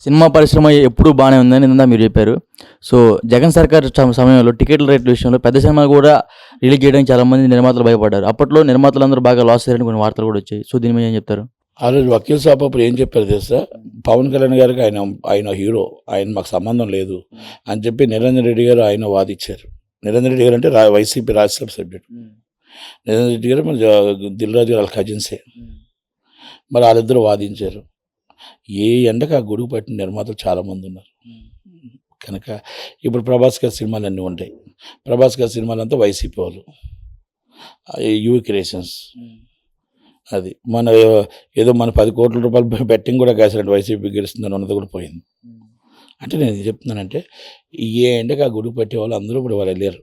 Cinema పరిశ్రమ ఎప్పుడూ బాగానే ఉందని ఇందా మీరు చెప్పారు. సో, జగన్ సర్కార్ సమయంలో టికెట్ల రేట్ల విషయంలో పెద్ద సినిమాలు కూడా రిలీజ్ చేయడానికి చాలామంది నిర్మాతలు భయపడ్డారు. అప్పట్లో నిర్మాతలందరూ బాగా లాస్ అయ్యారని కొన్ని వార్తలు కూడా వచ్చాయి. సో, దీని మీద ఏం చెప్తారు? ఆ రోజు వకీల్ సాబ్ అప్పుడు ఏం చెప్పారు తెలుసా? పవన్ కళ్యాణ్ గారికి ఆయన హీరో, ఆయన మాకు సంబంధం లేదు అని చెప్పి నిరంజన్ రెడ్డి గారు ఆయన వాదించారు. నిరంజన్ రెడ్డి గారు అంటే వైసీపీ రాజ్యసభ సభ్యుడు. నిరంజన్ రెడ్డి గారు మరి దిల్ రాజు గారు వాళ్ళ కజిన్సే. మరి వాళ్ళిద్దరూ వాదించారు. ఏ ఎండకు ఆ గొడుగు పట్టిన నిర్మాతలు చాలామంది ఉన్నారు. కనుక ఇప్పుడు ప్రభాస్ గారి సినిమాలు అన్నీ ఉంటాయి. ప్రభాస్ గారి సినిమాలంతా వైసీపీ వాళ్ళు, యువి క్రియేషన్స్. అది మన ఏదో మన 10 కోట్ల రూపాయలు బెట్టింగ్ కూడా కాసినట్టు వైసీపీ గెలుస్తుందని ఉన్నది కూడా పోయింది. అంటే నేను ఏం చెప్తున్నానంటే ఏ ఎండకు ఆ గొడుగు పట్టే వాళ్ళు అందరూ ఇప్పుడు వాళ్ళు వెళ్ళారు.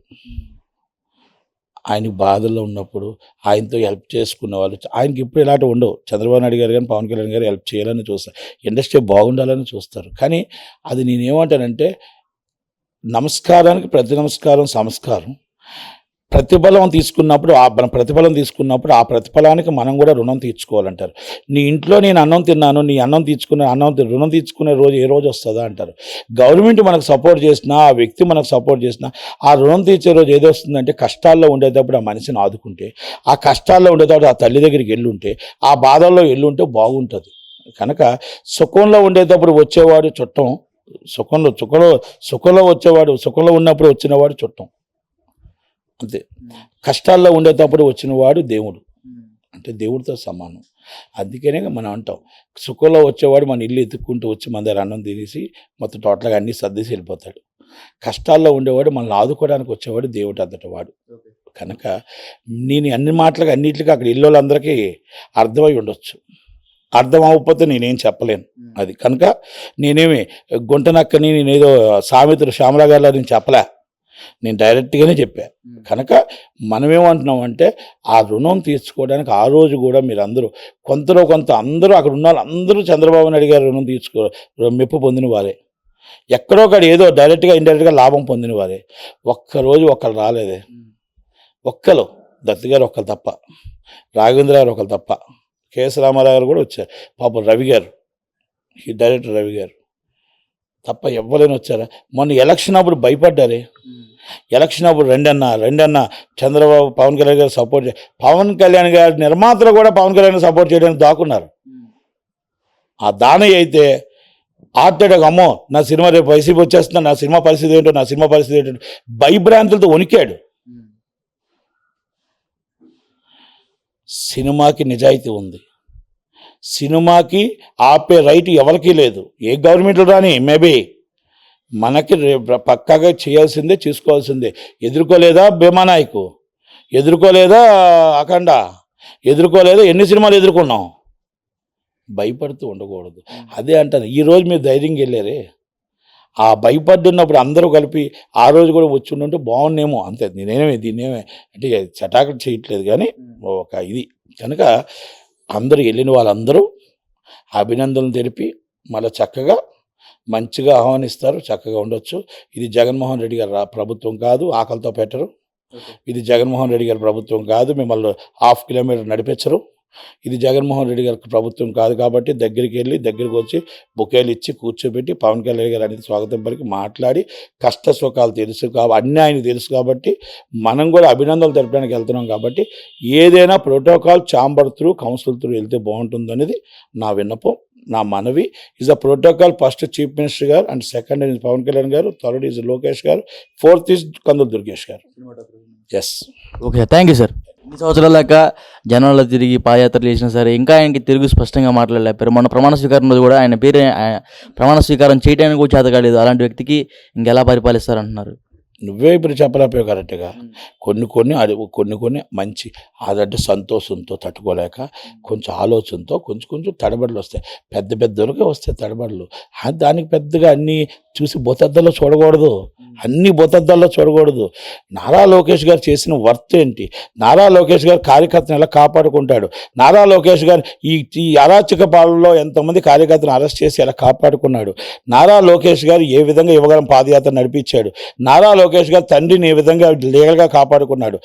ఆయన బాధల్లో ఉన్నప్పుడు ఆయనతో హెల్ప్ చేసుకున్న వాళ్ళు ఆయనకి ఇప్పుడు ఇలాంటివి ఉండవు. చంద్రబాబు నాయుడు గారు కానీ పవన్ కళ్యాణ్ గారు హెల్ప్ చేయాలని చూస్తారు, ఇండస్ట్రీ బాగుండాలని చూస్తారు. కానీ అది నేనేమంటానంటే నమస్కారానికి ప్రతి నమస్కారం సంస్కారం. ప్రతిఫలం తీసుకున్నప్పుడు ఆ ప్రతిఫలానికి మనం కూడా రుణం తీర్చుకోవాలంటారు. నీ ఇంట్లో నేను అన్నం తిన్నాను, నీ రుణం తీర్చుకునే రోజు ఏ రోజు వస్తుందా అంటారు. గవర్నమెంట్ మనకు సపోర్ట్ చేసినా, ఆ వ్యక్తి మనకు సపోర్ట్ చేసినా ఆ రుణం తీర్చే రోజు ఏదో వస్తుందంటే కష్టాల్లో ఉండేటప్పుడు ఆ మనిషిని ఆదుకుంటే, ఆ కష్టాల్లో ఉండేటప్పుడు ఆ తల్లి దగ్గరికి వెళ్ళుంటే, ఆ బాధల్లో వెళ్ళుంటే బాగుంటుంది. కనుక సుఖంలో ఉండేటప్పుడు వచ్చేవాడు చుట్టం, సుఖంలో వచ్చేవాడు, సుఖంలో ఉన్నప్పుడు వచ్చినవాడు చుట్టం అంతే. కష్టాల్లో ఉండేటప్పుడు వచ్చినవాడు దేవుడు, అంటే దేవుడితో సమానం. అందుకనే మనం అంటాం సుఖంలో వచ్చేవాడు మన ఇల్లు ఎత్తుక్కుంటూ వచ్చి మన దగ్గర అన్నం తినేసి మొత్తం టోటల్గా అన్నీ సర్దేసి వెళ్ళిపోతాడు. కష్టాల్లో ఉండేవాడు మనల్ని ఆదుకోవడానికి వచ్చేవాడు దేవుడు అంతటి వాడు. కనుక నేను అన్నిటికీ అక్కడ ఇల్లు వాళ్ళందరికీ అర్థమై ఉండొచ్చు, అర్థం అవ్వకపోతే నేనేం చెప్పలేను. అది కనుక నేనేమి గుంటనక్కని నేనేదో సామెతలు శ్యామలా గారిలో నేను చెప్పలే, నేను డైరెక్ట్గానే చెప్పా. కనుక మనమేమంటున్నామంటే ఆ రుణం తీర్చుకోవడానికి ఆ రోజు కూడా మీరందరూ కొంత అందరూ అక్కడ ఉన్న వాళ్ళందరూ చంద్రబాబు నాయుడు గారు రుణం మెప్పు పొందిన వారే, ఎక్కడో ఒకటి ఏదో డైరెక్ట్గా ఇండైరెక్ట్గా లాభం పొందిన వారే. ఒక్కరోజు ఒకళ్ళు రాలేదే, ఒక్కరు దత్తు గారు ఒకరు తప్ప, రాఘవేంద్ర గారు ఒకరు తప్ప, కేఎస్ రామారావు గారు కూడా వచ్చారు, పాపం రవి గారు, ఈ డైరెక్టర్ రవి గారు తప్ప ఎవ్వరైనా వచ్చారా? మొన్న ఎలక్షన్ అప్పుడు భయపడ్డారే. ఎలక్షన్ అప్పుడు రెండన్నా చంద్రబాబు పవన్ కళ్యాణ్ గారు సపోర్ట్ పవన్ కళ్యాణ్ గారి నిర్మాతలు కూడా పవన్ కళ్యాణ్ సపోర్ట్ చేయడానికి దాక్కున్నారు. ఆ దానయ్య అయితే ఆర్టెడక్ అమ్మో నా సినిమా రేపు వైసీపీ వచ్చేస్తున్నా, నా సినిమా పరిస్థితి ఏంటో భయభ్రాంతులతో వణికాడు. సినిమాకి నిజాయితీ ఉంది, సినిమాకి ఆపే రైట్ ఎవరికీ లేదు. ఏ గవర్నమెంట్లో రాని మేబీ మనకి పక్కాగా చేయాల్సిందే, చేసుకోవాల్సిందే. ఎదుర్కోలేదా భీమానాయకు, ఎదుర్కోలేదా అఖండ, ఎదుర్కోలేదా ఎన్ని సినిమాలు ఎదుర్కొన్నాం. భయపడుతూ ఉండకూడదు. అదే అంటాను, ఈరోజు మీరు ధైర్యంగా వెళ్ళారే, ఆ భయపడున్నప్పుడు అందరూ కలిపి ఆ రోజు కూడా వచ్చి ఉంటే బాగుండేమో. అంతే, దీన్నేమే అంటే చటాకులు చేయట్లేదు కానీ ఒక ఇది. కనుక అందరూ వెళ్ళిన వాళ్ళందరూ అభినందనలు తెలిపి మళ్ళీ చక్కగా మంచిగా ఆహ్వానిస్తారు, చక్కగా ఉండొచ్చు. ఇది జగన్మోహన్ రెడ్డి గారి ప్రభుత్వం కాదు, ఆకలితో పెట్టరు. ఇది జగన్మోహన్ రెడ్డి గారి ప్రభుత్వం కాదు, మిమ్మల్ని 1/2 కిలోమీటర్ నడిపించరు. ఇది జగన్మోహన్ రెడ్డి గారి ప్రభుత్వం కాదు కాబట్టి దగ్గరికి వచ్చి బొకేలు ఇచ్చి కూర్చోబెట్టి పవన్ కళ్యాణ్ గారు అనేది స్వాగతం పలికి మాట్లాడి కష్ట సుఖాలు తెలుసు అన్నీ ఆయనకు తెలుసు కాబట్టి మనం కూడా అభినందనలు తెలపడానికి వెళ్తున్నాం. కాబట్టి ఏదైనా protocol chamber through, council through వెళ్తే బాగుంటుంది అనేది నా విన్నపం, నా మనవి. Is the protocol first chief minister గారు, and second is Pawan Kalyan గారు, థర్డ్ ఈజ్ లోకేష్ గారు, ఫోర్త్ ఈజ్ కందులు దుర్గేష్ గారు. Yes, okay, thank you sir. ఇన్ని సంవత్సరాల దాకా జనాల్లో తిరిగి పాదయాత్రలు చేసినా సరే ఇంకా ఆయనకి తెలుగు స్పష్టంగా మాట్లాడలేపారు. మొన్న ప్రమాణ స్వీకారం రోజు కూడా ఆయన పేరు ప్రమాణ స్వీకారం చేయడానికి కూడా చేత కాలేదు. అలాంటి వ్యక్తికి ఇంకెలా పరిపాలిస్తారంటున్నారు? నువ్వే ఇప్పుడు చెప్పలేకపోయావు కరెక్ట్గా. కొన్ని మంచి అదంటే సంతోషంతో తట్టుకోలేక కొంచెం ఆలోచనతో కొంచెం తడబడులు వస్తాయి, పెద్దోళ్ళకే వస్తాయి తడబడులు. దానికి పెద్దగా అన్నీ చూసి బొతద్దలో చూడకూడదు. అన్ని బొతద్దాల్లో చూడకూడదు. నారా లోకేష్ గారు చేసిన వర్త్ ఏంటి, నారా లోకేష్ గారు కార్యకర్తను ఎలా కాపాడుకుంటాడు, నారా లోకేష్ గారు ఈ అరాచక పాలనలో ఎంతమంది కార్యకర్తను అరెస్ట్ చేసి ఎలా కాపాడుకున్నాడు, నారా లోకేష్ గారు ఏ విధంగా యువగలం పాదయాత్ర నడిపించాడు, నారా లోకేష్ గారు తండ్రిని ఏ విధంగా లీగల్గా కాపాడుకున్నాడు,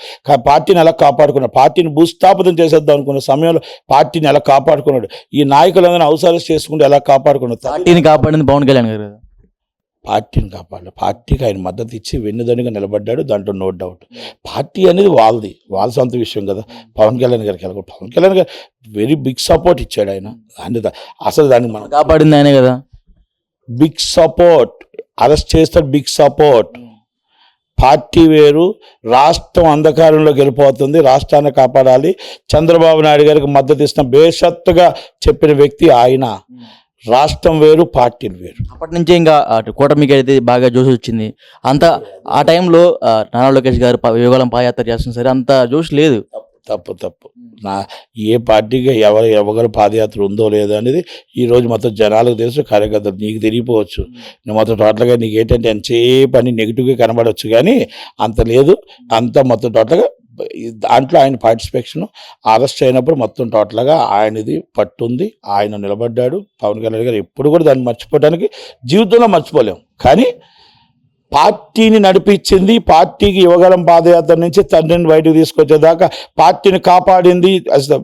పార్టీని ఎలా కాపాడుకున్నాడు, పార్టీని భూస్థాపితం చేసేద్దాం అనుకున్న సమయంలో పార్టీని ఎలా కాపాడుకున్నాడు, ఈ నాయకులందరినీ అవసరం చేసుకుంటూ ఎలా కాపాడుకున్నాడు. పార్టీని కాపాడింది పవన్ కళ్యాణ్ గారు కదా. పార్టీని కాపాడాలి, పార్టీకి ఆయన మద్దతు ఇచ్చి వెన్నుదన్నుగా నిలబడ్డాడు, దాంట్లో నో డౌట్. పార్టీ అనేది వాళ్ళ సొంత విషయం కదా. పవన్ కళ్యాణ్ గారికి వెళ్ళకూడదు. పవన్ కళ్యాణ్ గారు వెరీ బిగ్ సపోర్ట్ ఇచ్చాడు ఆయన. అసలు దాన్ని మనం కాపాడింది ఆయనే కదా. బిగ్ సపోర్ట్, అరెస్ట్ చేస్తాడు, బిగ్ సపోర్ట్. పార్టీ వేరు, రాష్ట్రం అంధకారంలోకి వెళ్ళిపోతుంది, రాష్ట్రాన్ని కాపాడాలి, చంద్రబాబు నాయుడు గారికి మద్దతు ఇస్తున్న బేషత్తుగా చెప్పిన వ్యక్తి ఆయన. రాష్ట్రం వేరు, పార్టీలు వేరు. అప్పటి నుంచే ఇంకా అటు కూటమికి అయితే బాగా జోష్ వచ్చింది. అంత ఆ టైంలో నారా లోకేష్ గారు యువగలం పాదయాత్ర చేస్తున్న సరే అంత జోష్ లేదు. తప్పు ఏ పార్టీకి ఎవరు పాదయాత్ర ఉందో లేదో అనేది ఈరోజు మొత్తం జనాలకు తెలుసు, కార్యకర్తలు నీకు తెలియపోవచ్చు. నువ్వు మొత్తం టోటల్గా నీకు ఏంటంటే ఎంతసేపు అని నెగిటివ్గా కనబడవచ్చు, కానీ అంత లేదు. అంత మొత్తం టోటల్గా దాంట్లో ఆయన పార్టిసిపేషన్, అరెస్ట్ అయినప్పుడు మొత్తం టోటల్గా ఆయనది పట్టుంది, ఆయన నిలబడ్డాడు. పవన్ కళ్యాణ్ గారు ఎప్పుడు కూడా దాన్ని మర్చిపోవడానికి జీవితంలో మర్చిపోలేం. కానీ పార్టీని నడిపించింది, పార్టీకి యువగలం పాదయాత్ర నుంచి తండ్రిని బయటకు తీసుకొచ్చేదాకా పార్టీని కాపాడింది అసలు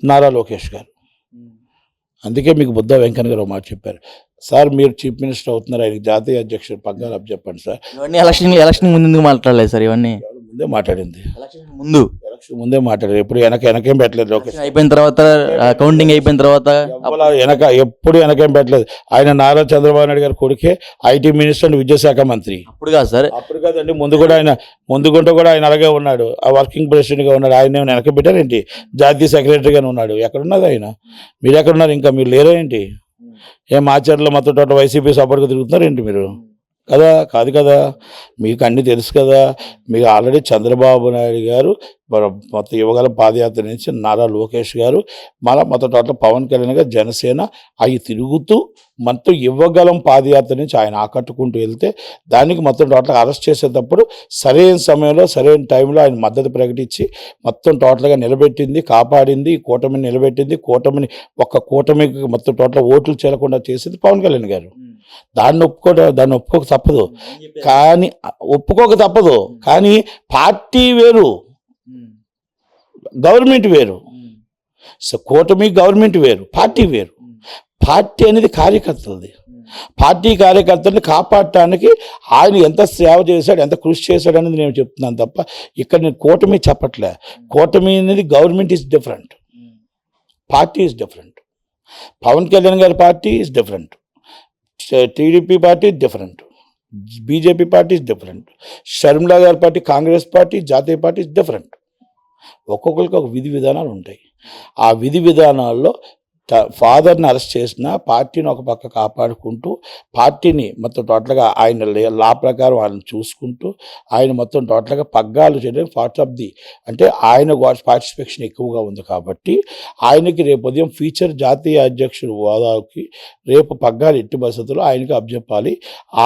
నారా లోకేష్ గారు. అందుకే మీకు బుద్ధ వెంకన్న గారు ఒక మాట చెప్పారు, సార్ మీరు చీఫ్ మినిస్టర్ అవుతున్నారు, ఆయనకి జాతీయ అధ్యక్షుడు పగ్గాలు అప్పచెప్పండి సార్. ఇవన్నీ ఎలక్షన్ ముందు మాట్లాడలేదు సార్. ఇవన్నీ ముందే మాట్లాడింది, ఎలక్షన్ ముందే మాట్లాడారు. ఎప్పుడు వెనకేం పెట్టలేదు లోకేష్. అయిపోయిన తర్వాత కౌంటింగ్ అయిపోయిన తర్వాత ఎప్పుడు వెనకేం పెట్టలేదు. ఆయన నారా చంద్రబాబు నాయుడు గారి కొడుకే ఐటీ మినిస్టర్ అండ్ విద్యాశాఖ మంత్రి. అప్పుడు కాదు సార్, అప్పుడు కాదండి, ముందుకుంటూ కూడా ఆయన అలాగే ఉన్నాడు, ఆ వర్కింగ్ ప్రెసిడెంట్గా ఉన్నాడు. ఆయన వెనక పెట్టారేంటి, జాతీయ సెక్రటరీగానే ఉన్నాడు. ఎక్కడున్నది ఆయన? మీరు ఎక్కడున్నారు? ఇంకా మీరు లేరా ఏంటి? ఏం ఆచరణలో మొత్తం టోటల్ వైసీపీ సపోర్ట్గా తిరుగుతున్నారు ఏంటి మీరు? కాదు కదా, మీకు అన్నీ తెలుసు కదా. మీకు ఆల్రెడీ చంద్రబాబు నాయుడు గారు మొత్తం యువగల పాదయాత్ర నుంచి నారా లోకేష్ గారు మళ్ళీ మొత్తం టోటల్ పవన్ కళ్యాణ్ గారు జనసేన అవి తిరుగుతూ మొత్తం యువగలం పాదయాత్ర నుంచి ఆయన ఆకట్టుకుంటూ వెళ్తే దానికి మొత్తం టోటల్ అరెస్ట్ చేసేటప్పుడు సరైన సమయంలో సరైన టైంలో ఆయన మద్దతు ప్రకటించి మొత్తం టోటల్గా నిలబెట్టింది, కాపాడింది, కూటమిని నిలబెట్టింది. కూటమికి మొత్తం టోటల్ ఓట్లు చేరకుండా చేసింది పవన్ కళ్యాణ్ గారు. దాన్ని ఒప్పుకోక తప్పదు. కానీ పార్టీ వేరు, గవర్నమెంట్ వేరు. సో కూటమి గవర్నమెంట్ వేరు, పార్టీ వేరు. పార్టీ అనేది కార్యకర్తలది. పార్టీ కార్యకర్తల్ని కాపాడటానికి ఆయన ఎంత సేవ చేశాడు, ఎంత కృషి చేశాడు అనేది నేను చెప్తున్నాను తప్ప ఇక్కడ నేను కూటమి చెప్పట్లే. కూటమి అనేది government is different, party is different. Pawan Kalyan గారి party is different, TDP party different, BJP party different, Sharmila గారి పార్టీ, కాంగ్రెస్ పార్టీ, జాతీయ పార్టీ డిఫరెంట్. ఒక్కొక్కరికి ఒక విధి విధానాలు ఉంటాయి. ఆ విధి విధానాల్లో ఫాదర్ని అరెస్ట్ చేసిన పార్టీని ఒక పక్క కాపాడుకుంటూ పార్టీని మొత్తం టోటల్గా ఆయన లా ప్రకారం వాళ్ళని చూసుకుంటూ ఆయన మొత్తం టోటల్గా పగ్గాలు చేయడం పార్ట్ ఆఫ్ ది అంటే ఆయన పార్టిసిపేషన్ ఎక్కువగా ఉంది కాబట్టి ఆయనకి రేపు ఉదయం ఫ్యూచర్ జాతీయ అధ్యక్షుడు హోదాకి రేపు పగ్గాలు ఎట్టి పరిస్థితుల్లో ఆయనకి అప్పచెప్పాలి.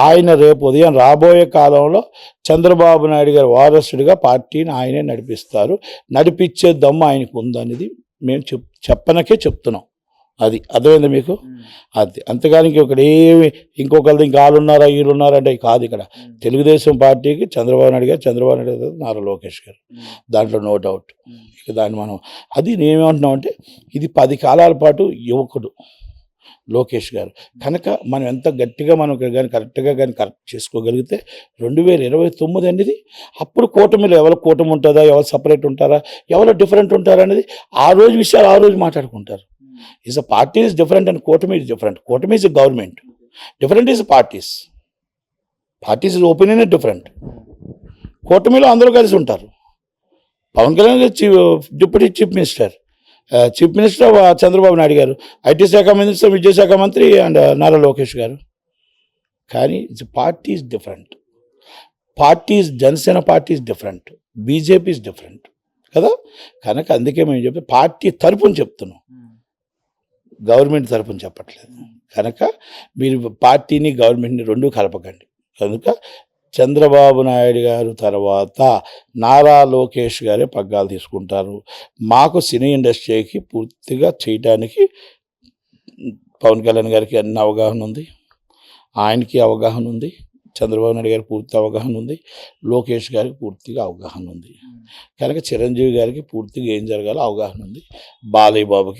ఆయన రేపు ఉదయం రాబోయే కాలంలో చంద్రబాబు నాయుడు గారి వారసుడిగా పార్టీని ఆయనే నడిపిస్తారు. నడిపించే దమ్ము ఆయనకు ఉందనేది మేము చెప్పనకే చెప్తున్నాం. అది అర్థమైంది మీకు? అది అంతేగాని ఇంకొకరిది ఇంకా వాళ్ళున్నారా వీళ్ళున్నారా అంటే కాదు. ఇక్కడ తెలుగుదేశం పార్టీకి చంద్రబాబు నాయుడు గారు, నారా లోకేష్ గారు, దాంట్లో నో డౌట్. ఇక దాన్ని మనం అది నేనేమంటున్నామంటే ఇది 10 కాలాల పాటు యువకుడు లోకేష్ గారు కనుక మనం ఎంత గట్టిగా మనం కరెక్ట్గా కరెక్ట్ చేసుకోగలిగితే 2029 అనేది అప్పుడు కూటమిలో ఎవరు కూటమి ఉంటుందా, ఎవరు సపరేట్ ఉంటారా, ఎవరు డిఫరెంట్ ఉంటారా అనేది ఆ రోజు విషయాలు ఆ రోజు మాట్లాడుకుంటారు. Is a party is different and Kotami is different. Kotami is a government. Different is parties. Parties' opinion is different. Kotamiలో అందరూ కలిసి ఉంటారు. Pawan Kalyan deputy chief minister Chandrababu Naidu గారు, ఐటీ శాఖ మినిస్టర్, విద్యాశాఖ మంత్రి అండ్ నారా లోకేష్ గారు. కానీ party is different. Janasena party is different, BJP is different కదా. కనుక అందుకే మేము చెప్పి పార్టీ తరపున చెప్తున్నాం, గవర్నమెంట్ తరపున చెప్పట్లేదు. కనుక మీరు పార్టీని గవర్నమెంట్ని రెండూ కలపకండి. కనుక చంద్రబాబు నాయుడు గారు తర్వాత నారా లోకేష్ గారే పగ్గాలు తీసుకుంటారు. మాకు సినీ ఇండస్ట్రీకి పూర్తిగా చేయటానికి పవన్ కళ్యాణ్ గారికి అన్ని అవగాహన ఉంది, ఆయనకి అవగాహన ఉంది, చంద్రబాబు నాయుడు గారికి పూర్తి అవగాహన ఉంది, లోకేష్ గారికి పూర్తిగా అవగాహన ఉంది. కనుక చిరంజీవి గారికి పూర్తిగా ఏం జరగాలో అవగాహన ఉంది, బాలయ్య బాబుకి